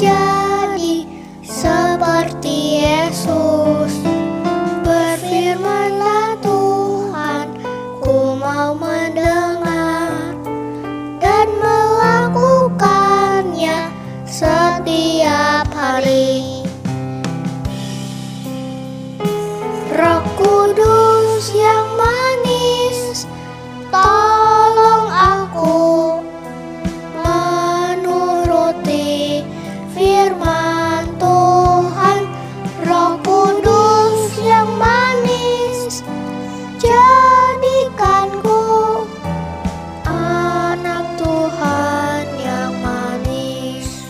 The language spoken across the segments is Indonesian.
menjadi seperti Yesus. Berfirmanlah Tuhan, ku mau mendengar dan melakukannya setiap hari. Roh Kudus yang manis, tolong aku menuruti firman Tuhan. Roh Kudus yang manis, jadikanku anak Tuhan yang manis.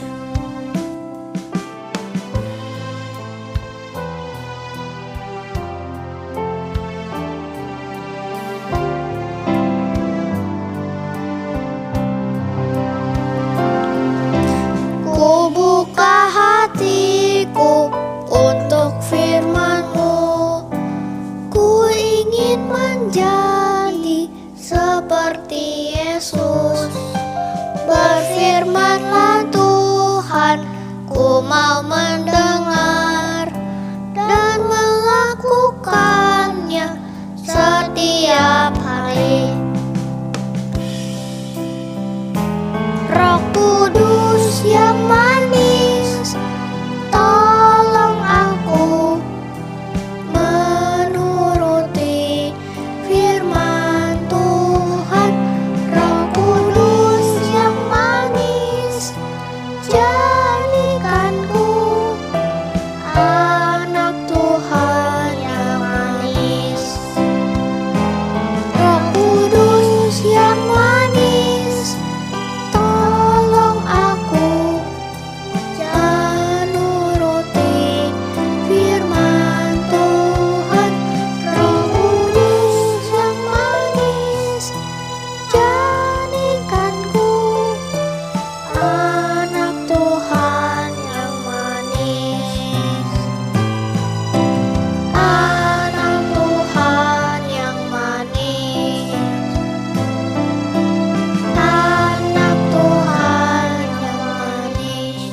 Ku buka hatiku untuk firman-Mu. Ku ingin menjadi seperti Yesus. Berfirmanlah Tuhan, ku mau mendengar dan melakukannya setiap hari. Roh Kudus yang manis, tolong aku menuruti firman Tuhan. Roh Kudus yang manis, jadikanku anak Tuhan yang manis. Roh Kudus yang manis, tolong aku menuruti firman Tuhan. Roh Kudus yang manis, jadikanku anak Tuhan yang manis. Anak Tuhan yang manis. Anak Tuhan yang manis.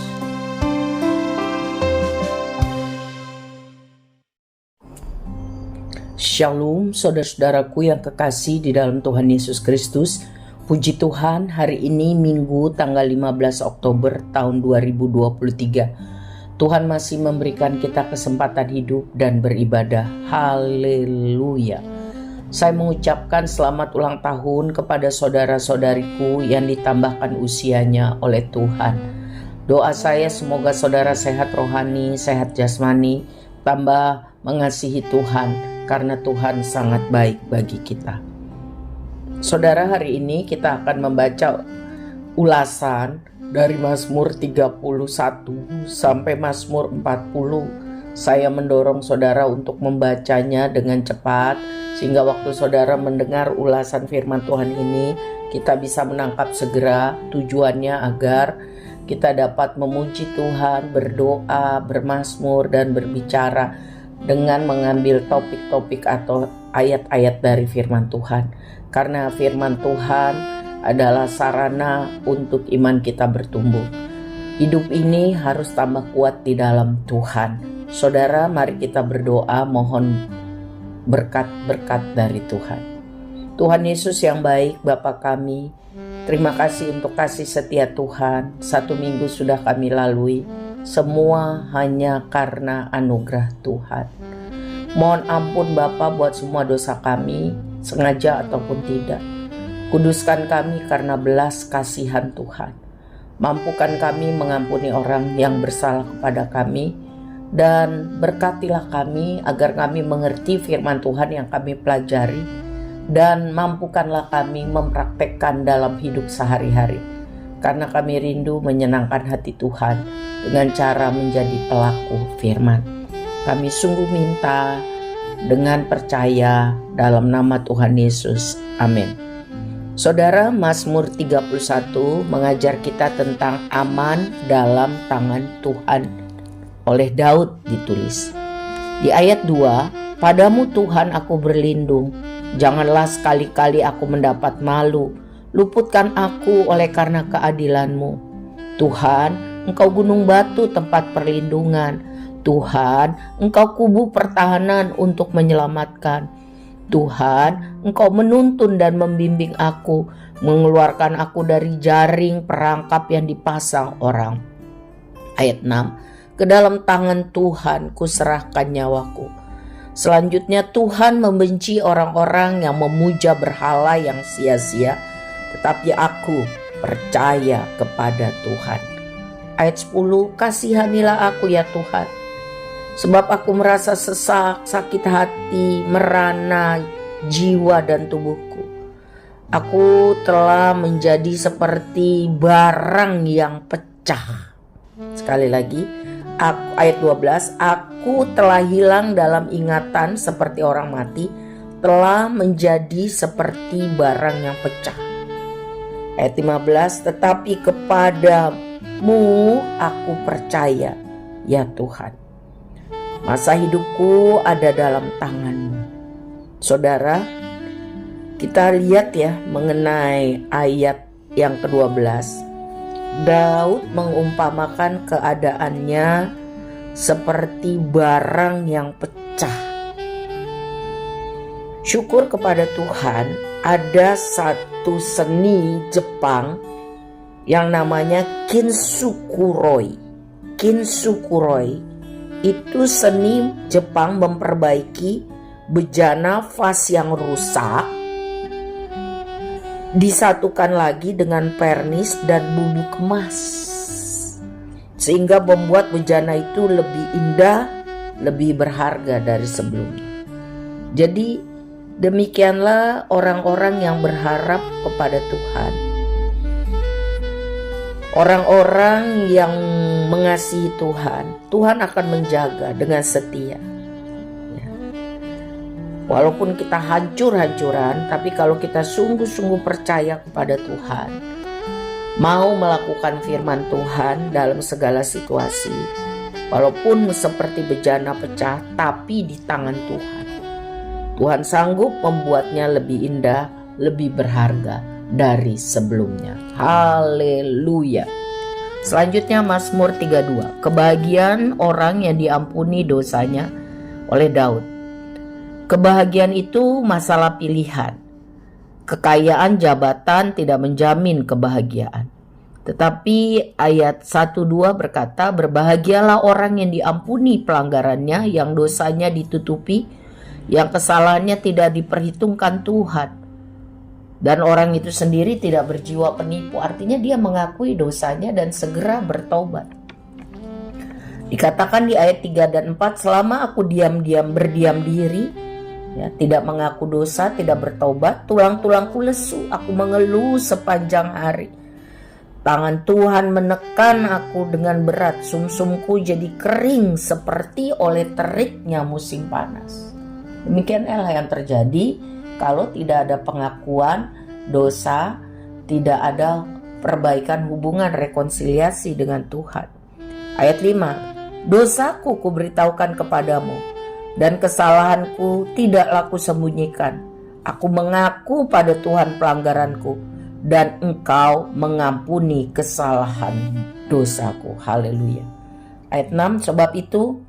Shalom saudara-saudaraku yang kekasih di dalam Tuhan Yesus Kristus. Puji Tuhan, hari ini Minggu tanggal 15 Oktober tahun 2023. Tuhan masih memberikan kita kesempatan hidup dan beribadah. Haleluya. Saya mengucapkan selamat ulang tahun kepada saudara-saudariku yang ditambahkan usianya oleh Tuhan. Doa saya semoga saudara sehat rohani, sehat jasmani, tambah mengasihi Tuhan karena Tuhan sangat baik bagi kita. Saudara, hari ini kita akan membaca ulasan dari Mazmur 31 sampai Mazmur 40. Saya mendorong saudara untuk membacanya dengan cepat sehingga waktu saudara mendengar ulasan firman Tuhan ini, kita bisa menangkap segera tujuannya agar kita dapat memuji Tuhan, berdoa, bermazmur, dan berbicara dengan mengambil topik-topik atau ayat-ayat dari firman Tuhan. Karena firman Tuhan adalah sarana untuk iman kita bertumbuh. Hidup ini harus tambah kuat di dalam Tuhan. Saudara, mari kita berdoa mohon berkat-berkat dari Tuhan. Tuhan Yesus yang baik, Bapa kami, terima kasih untuk kasih setia Tuhan. 1 minggu sudah kami lalui, semua hanya karena anugerah Tuhan. Mohon ampun Bapa buat semua dosa kami, sengaja ataupun tidak. Kuduskan kami karena belas kasihan Tuhan. Mampukan kami mengampuni orang yang bersalah kepada kami, dan berkatilah kami agar kami mengerti firman Tuhan yang kami pelajari, dan mampukanlah kami mempraktekkan dalam hidup sehari-hari. Karena kami rindu menyenangkan hati Tuhan dengan cara menjadi pelaku firman. Kami sungguh minta dengan percaya dalam nama Tuhan Yesus. Amin. Saudara, Mazmur 31 mengajar kita tentang aman dalam tangan Tuhan. Oleh Daud ditulis. Di ayat 2, padamu Tuhan aku berlindung. Janganlah sekali-kali aku mendapat malu. Luputkan aku oleh karena keadilan-Mu. Tuhan, Engkau gunung batu tempat perlindungan. Tuhan, Engkau kubu pertahanan untuk menyelamatkan. Tuhan, Engkau menuntun dan membimbing aku, mengeluarkan aku dari jaring perangkap yang dipasang orang. Ayat 6, ke dalam tangan Tuhan kuserahkan nyawaku. Selanjutnya Tuhan membenci orang-orang yang memuja berhala yang sia-sia, tetapi aku percaya kepada Tuhan. Ayat 10, kasihanilah aku ya Tuhan, sebab aku merasa sesak, sakit hati, merana jiwa dan tubuhku. Aku telah menjadi seperti barang yang pecah. Sekali lagi, ayat 12, aku telah hilang dalam ingatan seperti orang mati, telah menjadi seperti barang yang pecah. Ayat 15, tetapi kepadamu aku percaya ya Tuhan. Masa hidupku ada dalam tangan-Mu. Saudara, kita lihat ya mengenai ayat yang ke-12. Daud mengumpamakan keadaannya seperti barang yang pecah. Syukur kepada Tuhan, ada satu seni Jepang yang namanya kintsukuroi. Kintsukuroi itu seni Jepang memperbaiki bejana vas yang rusak, disatukan lagi dengan pernis dan bubuk emas, sehingga membuat bejana itu lebih indah, lebih berharga dari sebelumnya. Jadi demikianlah orang-orang yang berharap kepada Tuhan, orang-orang yang mengasihi Tuhan. Tuhan akan menjaga dengan setia. Walaupun kita hancur-hancuran, tapi kalau kita sungguh-sungguh percaya kepada Tuhan, mau melakukan firman Tuhan dalam segala situasi, walaupun seperti bejana pecah, tapi di tangan Tuhan, Tuhan sanggup membuatnya lebih indah, lebih berharga dari sebelumnya. Haleluya. Selanjutnya Mazmur 32, kebahagiaan orang yang diampuni dosanya oleh Daud. Kebahagiaan itu masalah pilihan. Kekayaan jabatan tidak menjamin kebahagiaan. Tetapi ayat 1-2 berkata, berbahagialah orang yang diampuni pelanggarannya, yang dosanya ditutupi, yang kesalahannya tidak diperhitungkan Tuhan. Dan orang itu sendiri tidak berjiwa penipu. Artinya dia mengakui dosanya dan segera bertobat. Dikatakan di ayat 3 dan 4, selama aku berdiam diri, tidak mengaku dosa, tidak bertobat, tulang-tulangku lesu, aku mengeluh sepanjang hari. Tangan Tuhan menekan aku dengan berat, sumsumku jadi kering seperti oleh teriknya musim panas. Demikianlah yang terjadi kalau tidak ada pengakuan dosa, tidak ada perbaikan hubungan rekonsiliasi dengan Tuhan. Ayat 5, dosaku kuberitahukan kepadamu, dan kesalahanku tidaklah kusembunyikan. Aku mengaku pada Tuhan pelanggaranku, dan Engkau mengampuni kesalahan dosaku. Haleluya. Ayat 6, sebab itu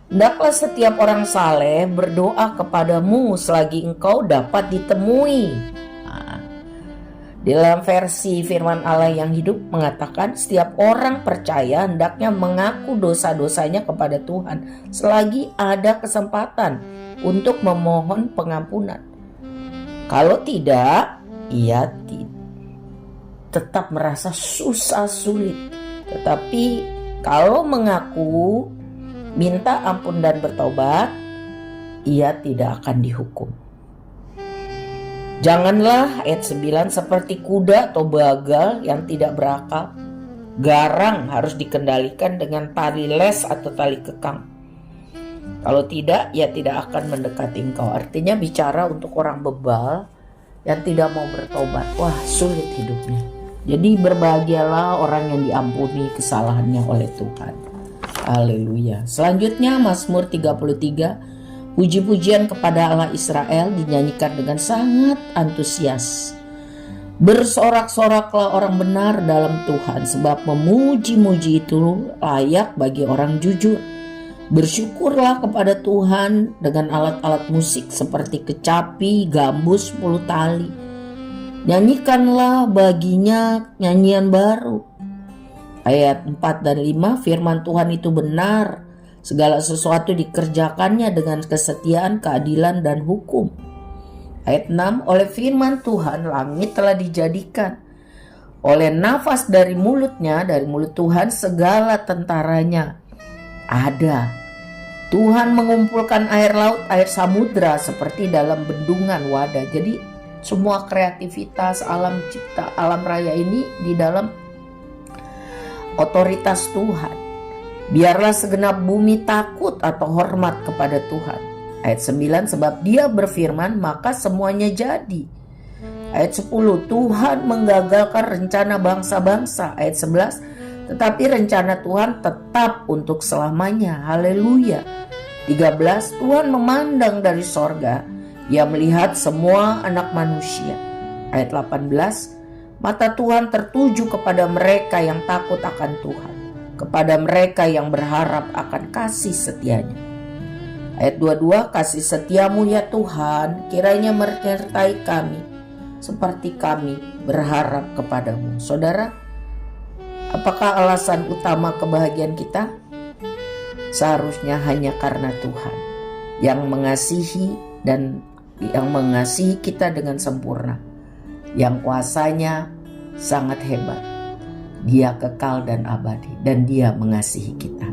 hendaklah setiap orang saleh berdoa kepadamu selagi engkau dapat ditemui. Dalam versi firman Allah yang hidup mengatakan, setiap orang percaya hendaknya mengaku dosa-dosanya kepada Tuhan selagi ada kesempatan untuk memohon pengampunan. Kalau tidak, ia tetap merasa susah sulit. Tetapi kalau mengaku, minta ampun dan bertobat, ia tidak akan dihukum. Janganlah, ayat 9, seperti kuda atau bagal yang tidak berakal. Garang harus dikendalikan dengan tali les atau tali kekang. Kalau tidak, ia tidak akan mendekati engkau. Artinya bicara untuk orang bebal yang tidak mau bertobat. Wah, sulit hidupnya. Jadi berbahagialah orang yang diampuni kesalahannya oleh Tuhan. Haleluya. Selanjutnya Mazmur 33, puji-pujian kepada Allah Israel dinyanyikan dengan sangat antusias. Bersorak-soraklah orang benar dalam Tuhan, sebab memuji-muji itu layak bagi orang jujur. Bersyukurlah kepada Tuhan dengan alat-alat musik seperti kecapi, gambus, 10 tali. Nyanyikanlah baginya nyanyian baru. Ayat 4 dan 5, firman Tuhan itu benar. Segala sesuatu dikerjakannya dengan kesetiaan, keadilan, dan hukum. Ayat 6, oleh firman Tuhan langit telah dijadikan. Oleh nafas dari mulutnya, dari mulut Tuhan segala tentaranya ada. Tuhan mengumpulkan air laut, air samudra seperti dalam bendungan wadah. Jadi semua kreativitas alam cipta, alam raya ini di dalam otoritas Tuhan. Biarlah segenap bumi takut atau hormat kepada Tuhan. Ayat 9, sebab dia berfirman maka semuanya jadi. Ayat 10, Tuhan menggagalkan rencana bangsa-bangsa. Ayat 11, tetapi rencana Tuhan tetap untuk selamanya. Haleluya. 13, Tuhan memandang dari sorga, ia melihat semua anak manusia. Ayat 18, mata Tuhan tertuju kepada mereka yang takut akan Tuhan, kepada mereka yang berharap akan kasih setianya. Ayat 22, kasih setiamu ya Tuhan, kiranya menyertai kami, seperti kami berharap kepadamu. Saudara, apakah alasan utama kebahagiaan kita? Seharusnya hanya karena Tuhan yang mengasihi dan yang mengasihi kita dengan sempurna, yang kuasanya sangat hebat. Dia kekal dan abadi dan dia mengasihi kita.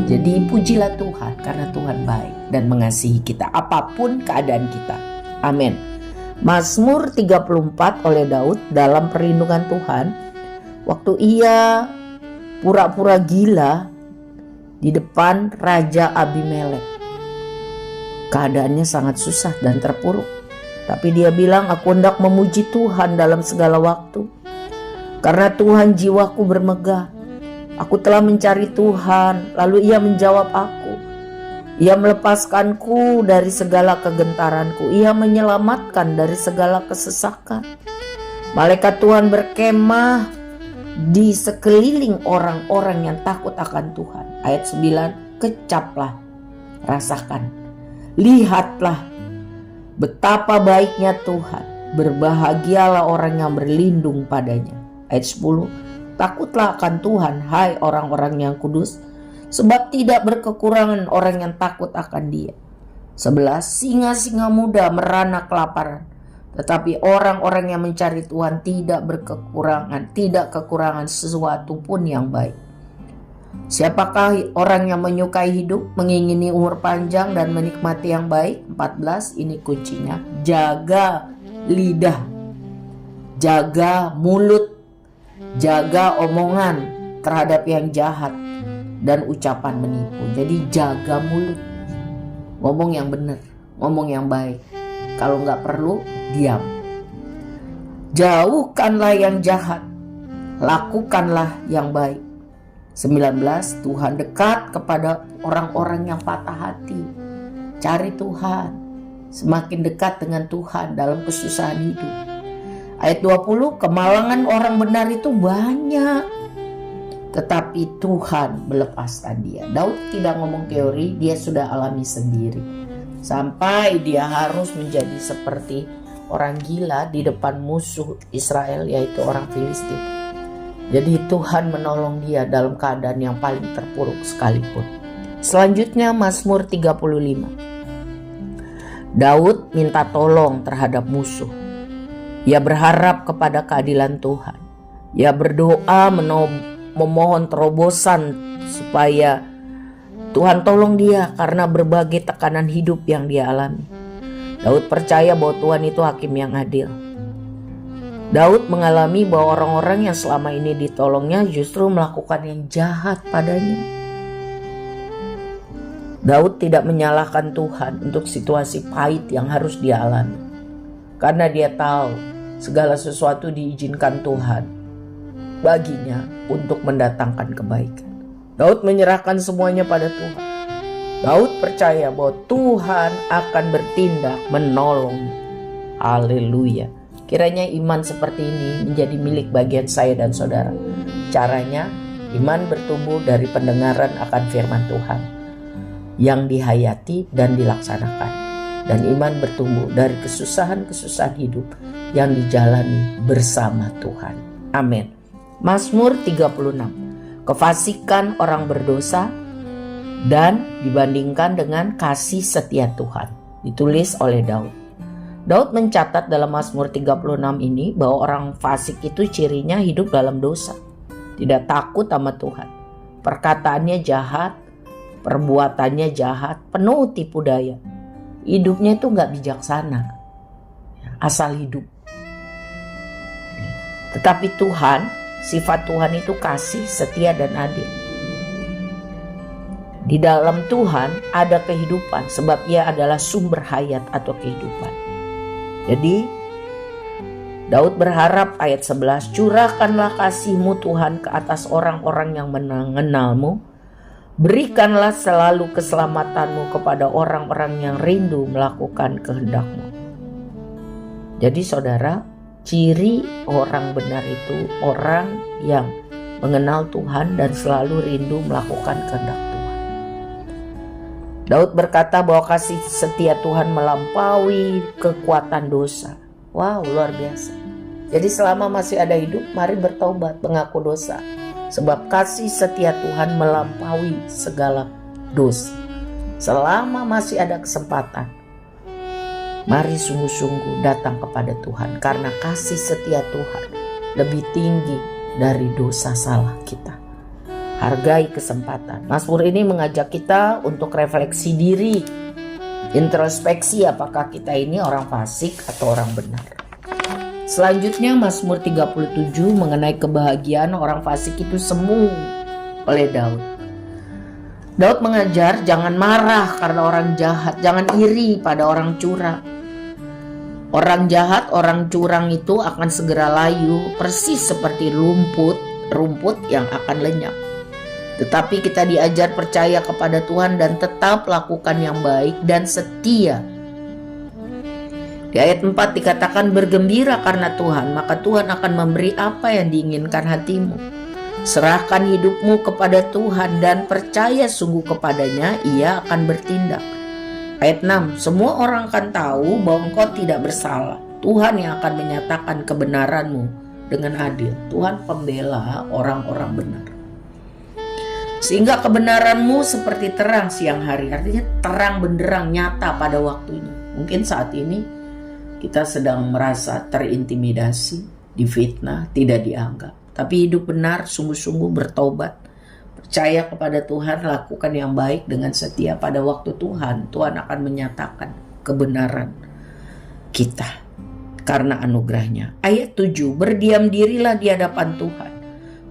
Jadi pujilah Tuhan karena Tuhan baik dan mengasihi kita apapun keadaan kita. Amin. Mazmur 34 oleh Daud dalam perlindungan Tuhan. Waktu ia pura-pura gila di depan Raja Abimelek, keadaannya sangat susah dan terpuruk. Tapi dia bilang, aku hendak memuji Tuhan dalam segala waktu. Karena Tuhan jiwaku bermegah. Aku telah mencari Tuhan, lalu ia menjawab aku. Ia melepaskanku dari segala kegentaranku. Ia menyelamatkan dari segala kesesakan. Malaikat Tuhan berkemah di sekeliling orang-orang yang takut akan Tuhan. Ayat 9, kecaplah, rasakan, lihatlah betapa baiknya Tuhan. Berbahagialah orang yang berlindung padanya. Ayat 10, takutlah akan Tuhan, hai orang-orang yang kudus, sebab tidak berkekurangan orang yang takut akan Dia. 11, singa-singa muda merana kelaparan, tetapi orang-orang yang mencari Tuhan tidak kekurangan sesuatu pun yang baik. Siapakah orang yang menyukai hidup, mengingini umur panjang dan menikmati yang baik? 14, ini kuncinya. Jaga lidah, jaga mulut, jaga omongan terhadap yang jahat dan ucapan menipu. Jadi jaga mulut, ngomong yang benar, ngomong yang baik. Kalau nggak perlu, diam. Jauhkanlah yang jahat, lakukanlah yang baik. 19, Tuhan dekat kepada orang-orang yang patah hati. Cari Tuhan, semakin dekat dengan Tuhan dalam kesusahan hidup. Ayat 20, kemalangan orang benar itu banyak, tetapi Tuhan melepaskan dia. Daud tidak ngomong teori, dia sudah alami sendiri. Sampai dia harus menjadi seperti orang gila di depan musuh Israel, yaitu orang Filistin. Jadi Tuhan menolong dia dalam keadaan yang paling terpuruk sekalipun. Selanjutnya Mazmur 35. Daud minta tolong terhadap musuh. Ia berharap kepada keadilan Tuhan. Ia berdoa memohon terobosan supaya Tuhan tolong dia karena berbagai tekanan hidup yang dia alami. Daud percaya bahwa Tuhan itu hakim yang adil. Daud mengalami bahwa orang-orang yang selama ini ditolongnya justru melakukan yang jahat padanya. Daud tidak menyalahkan Tuhan untuk situasi pahit yang harus dia alami, karena dia tahu segala sesuatu diizinkan Tuhan baginya untuk mendatangkan kebaikan. Daud menyerahkan semuanya pada Tuhan. Daud percaya bahwa Tuhan akan bertindak menolong. Haleluya. Kiranya iman seperti ini menjadi milik bagian saya dan saudara. Caranya, iman bertumbuh dari pendengaran akan firman Tuhan yang dihayati dan dilaksanakan. Dan iman bertumbuh dari kesusahan-kesusahan hidup yang dijalani bersama Tuhan. Amin. Mazmur 36. Kefasikan orang berdosa dan dibandingkan dengan kasih setia Tuhan. Ditulis oleh Daud. Daud mencatat dalam Mazmur 36 ini bahwa orang fasik itu cirinya hidup dalam dosa. Tidak takut sama Tuhan. Perkataannya jahat, perbuatannya jahat, penuh tipu daya. Hidupnya itu gak bijaksana, asal hidup. Tetapi Tuhan, sifat Tuhan itu kasih, setia, dan adil. Di dalam Tuhan ada kehidupan, sebab Ia adalah sumber hayat atau kehidupan. Jadi Daud berharap ayat 11, curahkanlah kasih-Mu Tuhan ke atas orang-orang yang mengenal-Mu. Berikanlah selalu keselamatan-Mu kepada orang-orang yang rindu melakukan kehendak-Mu. Jadi saudara, ciri orang benar itu orang yang mengenal Tuhan dan selalu rindu melakukan kehendak Tuhan. Daud berkata bahwa kasih setia Tuhan melampaui kekuatan dosa. Wow, luar biasa. Jadi selama masih ada hidup, mari bertobat, mengaku dosa. Sebab kasih setia Tuhan melampaui segala dosa. Selama masih ada kesempatan, mari sungguh-sungguh datang kepada Tuhan. Karena kasih setia Tuhan lebih tinggi dari dosa salah kita. Hargai kesempatan. Mazmur ini mengajak kita untuk refleksi diri. Introspeksi apakah kita ini orang fasik atau orang benar. Selanjutnya Mazmur 37 mengenai kebahagiaan orang fasik itu semu oleh Daud. Daud mengajar jangan marah karena orang jahat, jangan iri pada orang curang. Orang jahat, orang curang itu akan segera layu persis seperti rumput yang akan lenyap. Tetapi kita diajar percaya kepada Tuhan dan tetap lakukan yang baik dan setia. Di ayat 4 dikatakan bergembira karena Tuhan, maka Tuhan akan memberi apa yang diinginkan hatimu. Serahkan hidupmu kepada Tuhan dan percaya sungguh kepadanya, Ia akan bertindak. Ayat 6, semua orang akan tahu bahwa engkau tidak bersalah. Tuhan yang akan menyatakan kebenaranmu dengan adil. Tuhan pembela orang-orang benar. Sehingga kebenaranmu seperti terang siang hari. Artinya terang benderang nyata pada waktunya. Mungkin saat ini kita sedang merasa terintimidasi, difitnah, tidak dianggap. Tapi hidup benar, sungguh-sungguh bertobat. Percaya kepada Tuhan, lakukan yang baik dengan setia pada waktu Tuhan. Tuhan akan menyatakan kebenaran kita karena anugerahnya. Ayat 7, berdiam dirilah di hadapan Tuhan.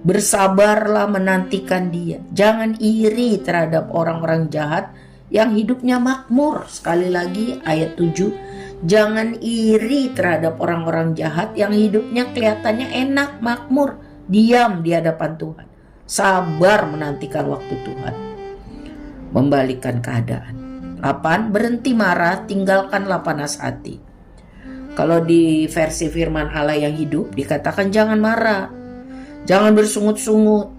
Bersabarlah menantikan Dia. Jangan iri terhadap orang-orang jahat yang hidupnya makmur. Sekali lagi ayat 7, jangan iri terhadap orang-orang jahat yang hidupnya kelihatannya enak, makmur, diam di hadapan Tuhan. Sabar menantikan waktu Tuhan membalikan keadaan. 8. Berhenti marah, tinggalkanlah panas hati. Kalau di versi firman Allah yang hidup dikatakan jangan marah, jangan bersungut-sungut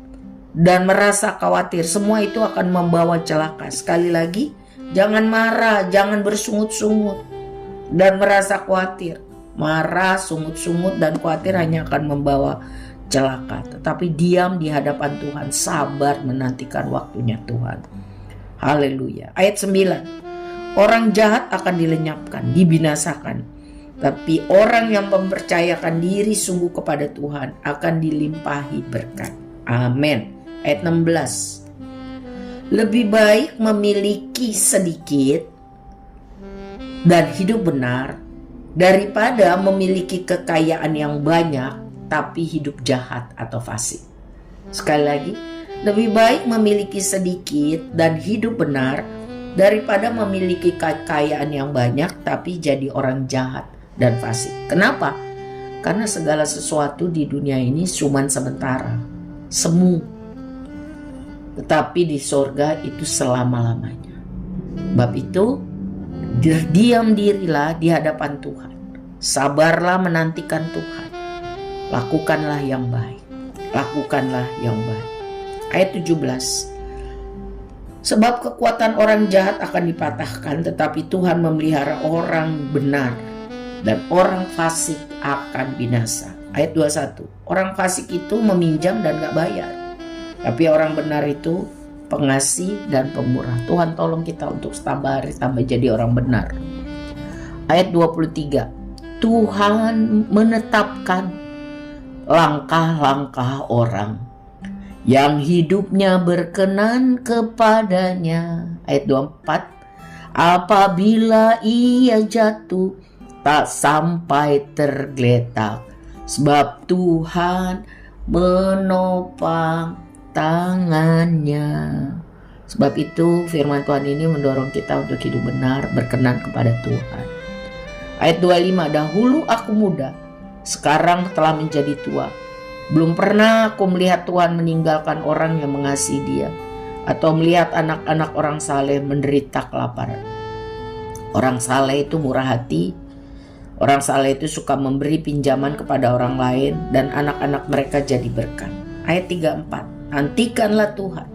dan merasa khawatir. Semua itu akan membawa celaka. Sekali lagi, jangan marah, jangan bersungut-sungut dan merasa khawatir. Marah, sungut-sungut, dan khawatir hanya akan membawa celaka. Tetapi diam di hadapan Tuhan, sabar menantikan waktunya Tuhan. Haleluya. Ayat 9, orang jahat akan dilenyapkan, dibinasakan. Tapi orang yang mempercayakan diri sungguh kepada Tuhan akan dilimpahi berkat. Amin. Ayat 16, lebih baik memiliki sedikit dan hidup benar daripada memiliki kekayaan yang banyak tapi hidup jahat atau fasik. Sekali lagi, lebih baik memiliki sedikit dan hidup benar daripada memiliki kekayaan yang banyak tapi jadi orang jahat dan fasik. Kenapa? Karena segala sesuatu di dunia ini cuma sementara, semu. Tetapi di sorga itu selama-lamanya. Bab itu, diam dirilah di hadapan Tuhan. Sabarlah menantikan Tuhan. Lakukanlah yang baik. Lakukanlah yang baik. Ayat 17. Sebab kekuatan orang jahat akan dipatahkan, tetapi Tuhan memelihara orang benar, dan orang fasik akan binasa. Ayat 21. Orang fasik itu meminjam dan gak bayar, tapi orang benar itu pengasih dan pemurah. Tuhan tolong kita untuk sabar sampai jadi orang benar. Ayat 23. Tuhan menetapkan langkah-langkah orang yang hidupnya berkenan kepadanya. Ayat 24. Apabila ia jatuh, tak sampai tergeletak, sebab Tuhan menopang tangannya. Sebab itu firman Tuhan ini mendorong kita untuk hidup benar, berkenan kepada Tuhan. Ayat 25. Dahulu aku muda, sekarang telah menjadi tua. Belum pernah aku melihat Tuhan meninggalkan orang yang mengasihi Dia, atau melihat anak-anak orang saleh menderita kelaparan. Orang saleh itu murah hati. Orang saleh itu suka memberi pinjaman kepada orang lain, dan anak-anak mereka jadi berkat. Ayat 34. Nantikanlah Tuhan,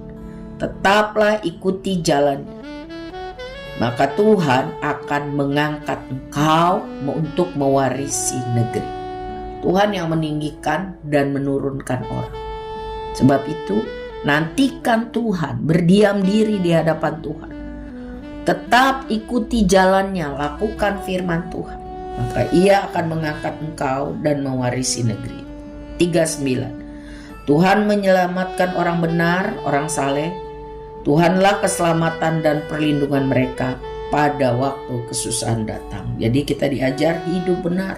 tetaplah ikuti jalannya, maka Tuhan akan mengangkat engkau untuk mewarisi negeri. Tuhan yang meninggikan dan menurunkan orang. Sebab itu nantikan Tuhan, berdiam diri di hadapan Tuhan, tetap ikuti jalannya, lakukan firman Tuhan, maka Ia akan mengangkat engkau dan mewarisi negeri. 39. Tuhan menyelamatkan orang benar, orang saleh. Tuhanlah keselamatan dan perlindungan mereka pada waktu kesusahan datang. Jadi kita diajar hidup benar,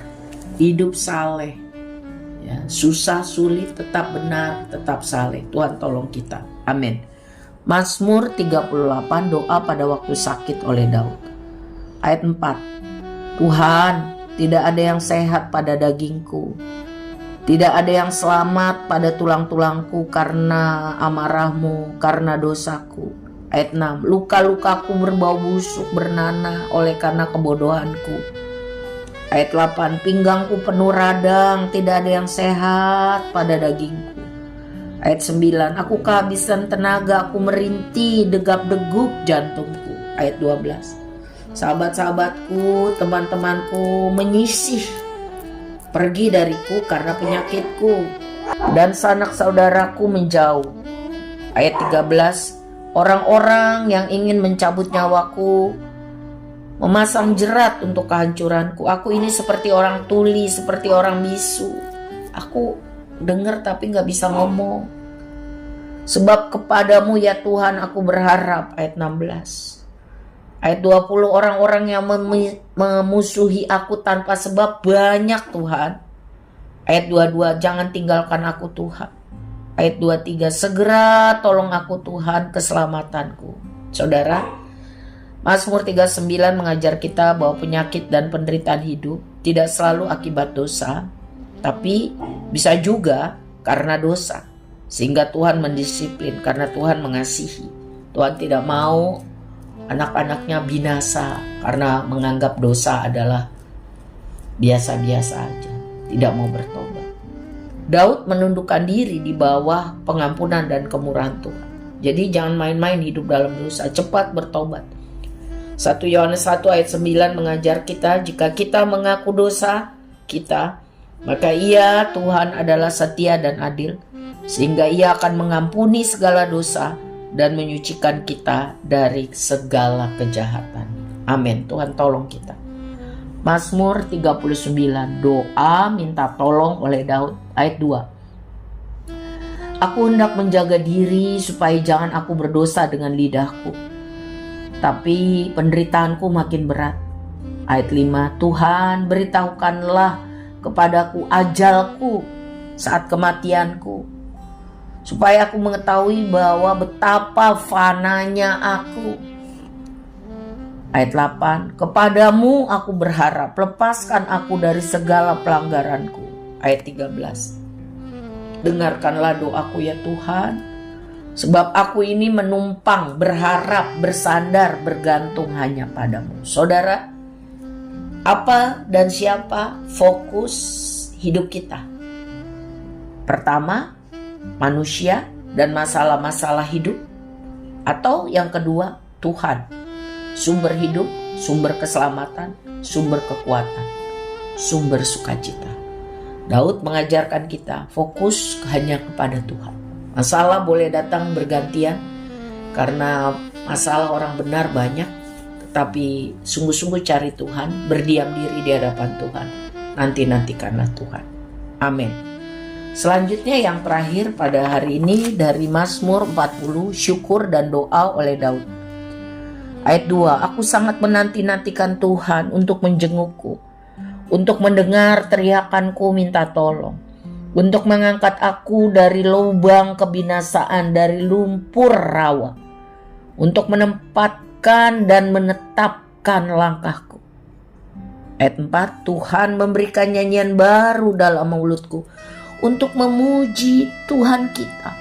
hidup saleh. Ya, susah sulit tetap benar, tetap saleh. Tuhan tolong kita. Amin. Mazmur 38, doa pada waktu sakit oleh Daud. Ayat 4. Tuhan, tidak ada yang sehat pada dagingku, tidak ada yang selamat pada tulang-tulangku karena amarahmu, karena dosaku. Ayat 6. Luka-lukaku berbau busuk bernanah oleh karena kebodohanku. Ayat 8. Pinggangku penuh radang, tidak ada yang sehat pada dagingku. Ayat 9. Aku kehabisan tenaga, aku merintih, degap-degup jantungku. Ayat 12. Sahabat-sahabatku, teman-temanku menyisih, pergi dariku karena penyakitku, dan sanak saudaraku menjauh. Ayat 13. Orang-orang yang ingin mencabut nyawaku memasang jerat untuk kehancuranku. Aku ini seperti orang tuli, seperti orang bisu. Aku dengar tapi gak bisa ngomong. Sebab kepadamu ya Tuhan aku berharap. Ayat 16. Ayat 20. Orang-orang yang memusuhi aku tanpa sebab banyak Tuhan. Ayat 22. Jangan tinggalkan aku Tuhan. Ayat 23. Segera tolong aku Tuhan, keselamatanku. Saudara, Mazmur 39 mengajar kita bahwa penyakit dan penderitaan hidup tidak selalu akibat dosa, tapi bisa juga karena dosa. Sehingga Tuhan mendisiplin karena Tuhan mengasihi. Tuhan tidak mau anak-anaknya binasa karena menganggap dosa adalah biasa-biasa aja, tidak mau bertobat. Daud menundukkan diri di bawah pengampunan dan kemurahan Tuhan. Jadi jangan main-main hidup dalam dosa, cepat bertobat. 1 Yohanes 1 ayat 9 mengajar kita, jika kita mengaku dosa kita, maka Ia Tuhan adalah setia dan adil, sehingga Ia akan mengampuni segala dosa dan menyucikan kita dari segala kejahatan. Amin. Tuhan tolong kita. Mazmur 39, doa minta tolong oleh Daud. Ayat 2. Aku hendak menjaga diri supaya jangan aku berdosa dengan lidahku, tapi penderitaanku makin berat. Ayat 5. Tuhan, beritahukanlah kepadaku ajalku saat kematianku, supaya aku mengetahui bahwa betapa fananya aku. Ayat 8. Kepadamu aku berharap, lepaskan aku dari segala pelanggaranku. Ayat 13. Dengarkanlah doaku ya Tuhan, sebab aku ini menumpang, berharap, bersandar, bergantung hanya padamu. Saudara, Apa dan siapa fokus hidup kita? Pertama, manusia dan masalah-masalah hidup. Atau yang kedua, Tuhan, sumber hidup, sumber keselamatan, sumber kekuatan, sumber sukacita. Daud mengajarkan kita fokus hanya kepada Tuhan. Masalah boleh datang bergantian karena masalah orang benar banyak, tetapi sungguh-sungguh cari Tuhan, berdiam diri di hadapan Tuhan, nanti-nantikanlah Tuhan. Amin. Selanjutnya yang terakhir pada hari ini dari Mazmur 40, syukur dan doa oleh Daud. Ayat 2, aku sangat menanti-nantikan Tuhan untuk menjengukku, untuk mendengar teriakanku minta tolong, untuk mengangkat aku dari lubang kebinasaan, dari lumpur rawa, untuk menempatkan dan menetapkan langkahku. Ayat 4, Tuhan memberikan nyanyian baru dalam mulutku, untuk memuji Tuhan kita.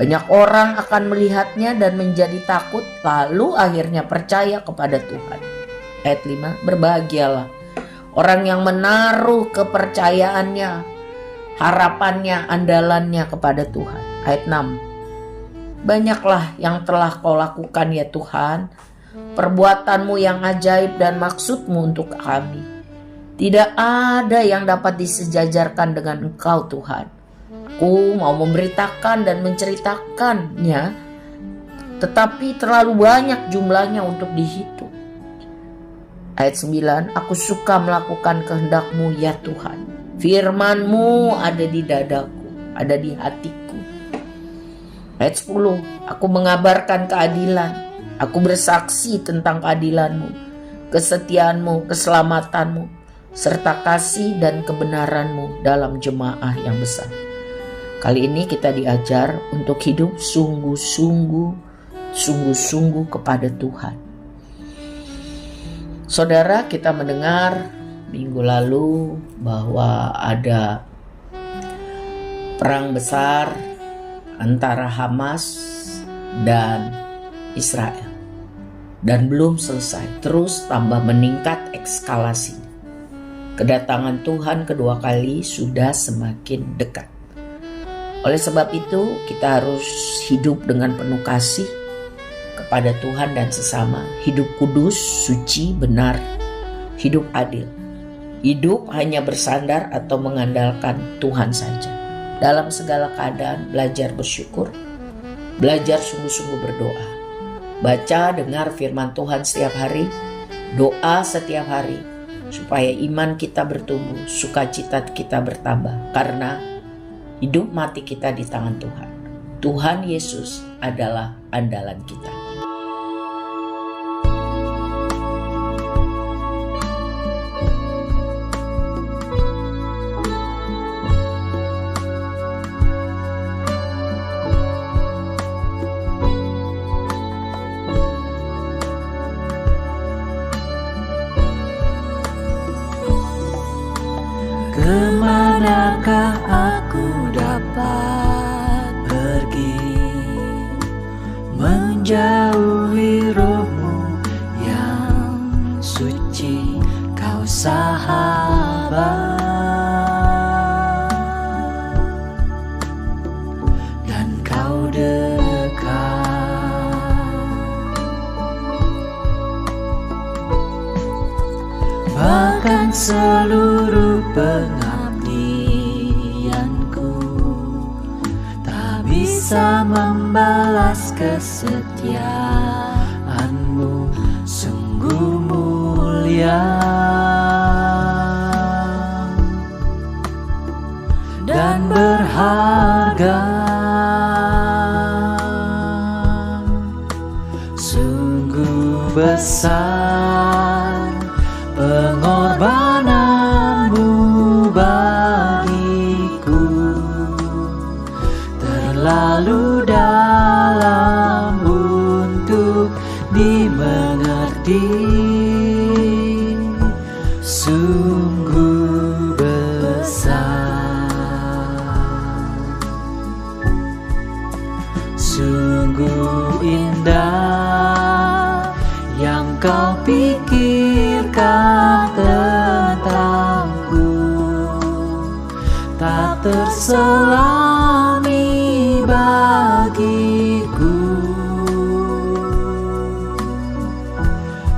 Banyak orang akan melihatnya dan menjadi takut, lalu akhirnya percaya kepada Tuhan. Ayat 5, berbahagialah orang yang menaruh kepercayaannya, harapannya, andalannya kepada Tuhan. Ayat 6, banyaklah yang telah kau lakukan ya Tuhan, perbuatanmu yang ajaib dan maksudmu untuk kami. Tidak ada yang dapat disejajarkan dengan Engkau Tuhan. Aku mau memberitakan dan menceritakannya, tetapi terlalu banyak jumlahnya untuk dihitung. Ayat 9, aku suka melakukan kehendak-Mu ya Tuhan. Firman-Mu ada di dadaku, ada di hatiku. Ayat 10, aku mengabarkan keadilan. Aku bersaksi tentang keadilan-Mu, kesetiaan-Mu, keselamatan-Mu, serta kasih dan kebenaran-Mu dalam jemaah yang besar. Kali ini kita diajar untuk hidup sungguh-sungguh kepada Tuhan. Saudara, kita mendengar minggu lalu bahwa ada perang besar antara Hamas dan Israel. Dan belum selesai, terus tambah meningkat eskalasinya. Kedatangan Tuhan kedua kali sudah semakin dekat. Oleh sebab itu, kita harus hidup dengan penuh kasih kepada Tuhan dan sesama. Hidup kudus, suci, benar, hidup adil. Hidup hanya bersandar atau mengandalkan Tuhan saja. Dalam segala keadaan, belajar bersyukur, belajar sungguh-sungguh berdoa. Baca, dengar firman Tuhan setiap hari, doa setiap hari, supaya iman kita bertumbuh, sukacita kita bertambah, karena hidup mati kita di tangan Tuhan. Tuhan Yesus adalah andalan kita. Kemanakah aku dapat pergi, menjauhi roh-Mu yang suci, Kau sahabat, dan Kau dekat. Bahkan seluruh pengabdianku tak bisa membalas kesetiaan-Mu, sungguh mulia dan berharga. Sungguh besar pengorbanan-Mu bagiku, terlalu dalam untuk dimengerti. Sungguh besar, sungguh indah yang Kau pikirkan terselami bagiku.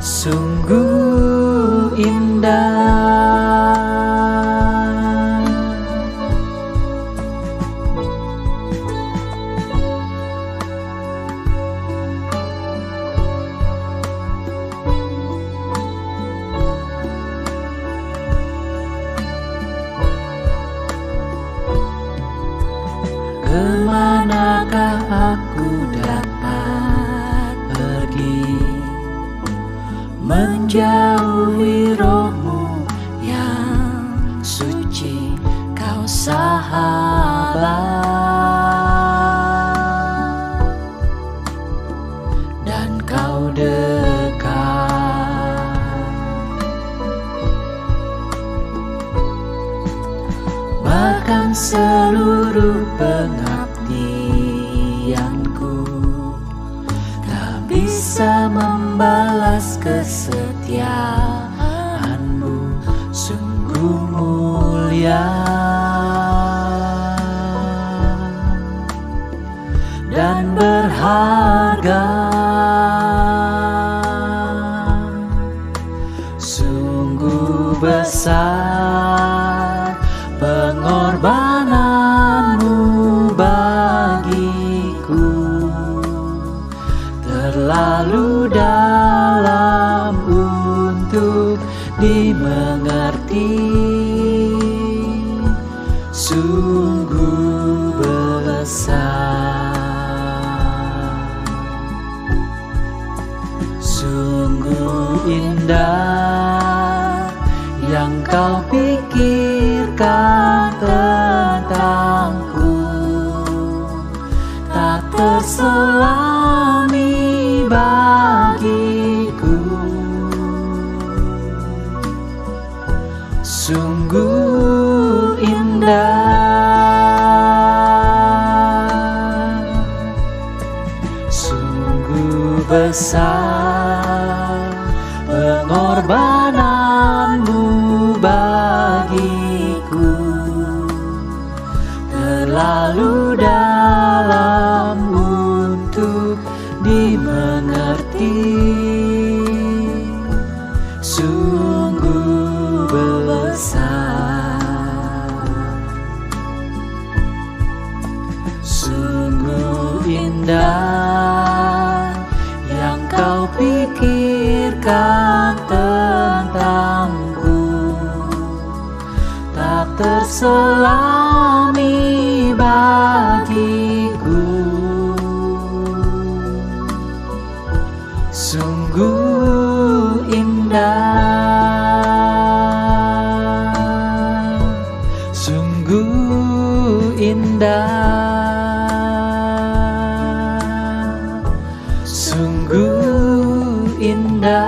Sungguh indah kemanakah aku dapat pergi, menjauhi rohmu yang suci, kau sahabat dan kau dekat. Bahkan seluruh pengabdianku tak bisa membalas kesetiaanmu, sungguh mulia dan berharga. Sungguh besar pengorbananmu bagiku, terlalu dalam untuk dimengerti. Sungguh besar, sungguh indah yang kau pikirkan tentangku, tak terselami bagiku. Sungguh indah, sungguh besar pengorbananmu bagiku, terlalu dalam untuk dimengerti. Sungguh besar, sungguh indah yang kau pikirkan tentangku, tak terselami bagiku. Sungguh indah, sungguh indah, sungguh indah.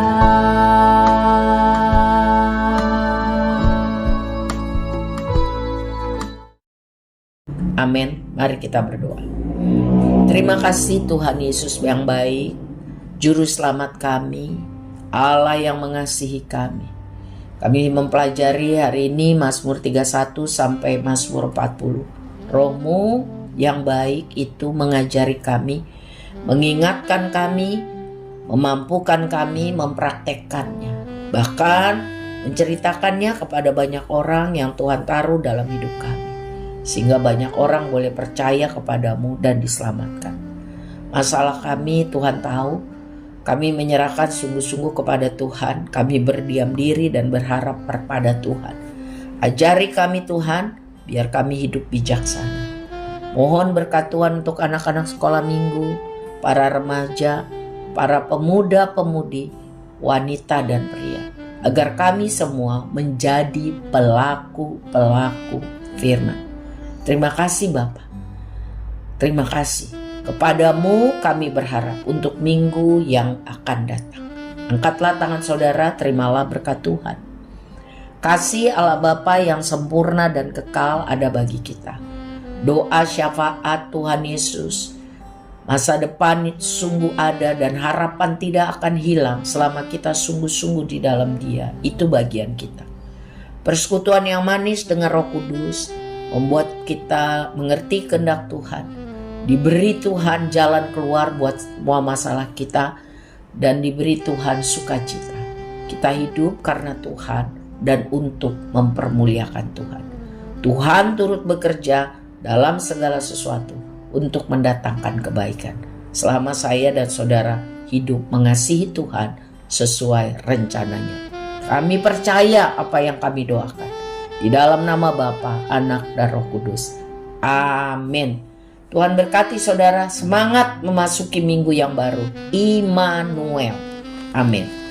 Amin. Mari kita berdoa. Terima kasih Tuhan Yesus yang baik, Juru Selamat kami, Allah yang mengasihi kami. Kami mempelajari hari ini Mazmur 31 sampai Mazmur 40. Roh-Mu yang baik itu mengajari kami, mengingatkan kami, memampukan kami mempraktekkannya. Bahkan menceritakannya kepada banyak orang yang Tuhan taruh dalam hidup kami, sehingga banyak orang boleh percaya kepadamu dan diselamatkan. Masalah kami Tuhan tahu, kami menyerahkan sungguh-sungguh kepada Tuhan. Kami berdiam diri dan berharap kepada Tuhan. Ajari kami Tuhan, biar kami hidup bijaksana. Mohon berkat Tuhan untuk anak-anak sekolah minggu, para remaja, para pemuda-pemudi, wanita dan pria, agar kami semua menjadi pelaku-pelaku firman. Terima kasih Bapa. Terima kasih. Kepadamu kami berharap untuk minggu yang akan datang. Angkatlah tangan saudara, terimalah berkat Tuhan. Kasih Allah Bapa yang sempurna dan kekal ada bagi kita. Doa syafaat Tuhan Yesus, masa depan sungguh ada dan harapan tidak akan hilang selama kita sungguh-sungguh di dalam Dia. Itu bagian kita. Persekutuan yang manis dengan Roh Kudus membuat kita mengerti kehendak Tuhan, diberi Tuhan jalan keluar buat semua masalah kita, dan diberi Tuhan sukacita. Kita hidup karena Tuhan dan untuk mempermuliakan Tuhan. Tuhan turut bekerja dalam segala sesuatu untuk mendatangkan kebaikan. Selama saya dan saudara hidup mengasihi Tuhan sesuai rencananya. Kami percaya apa yang kami doakan. Di dalam nama Bapa, Anak, dan Roh Kudus. Amin. Tuhan berkati saudara, semangat memasuki minggu yang baru. Immanuel. Amin.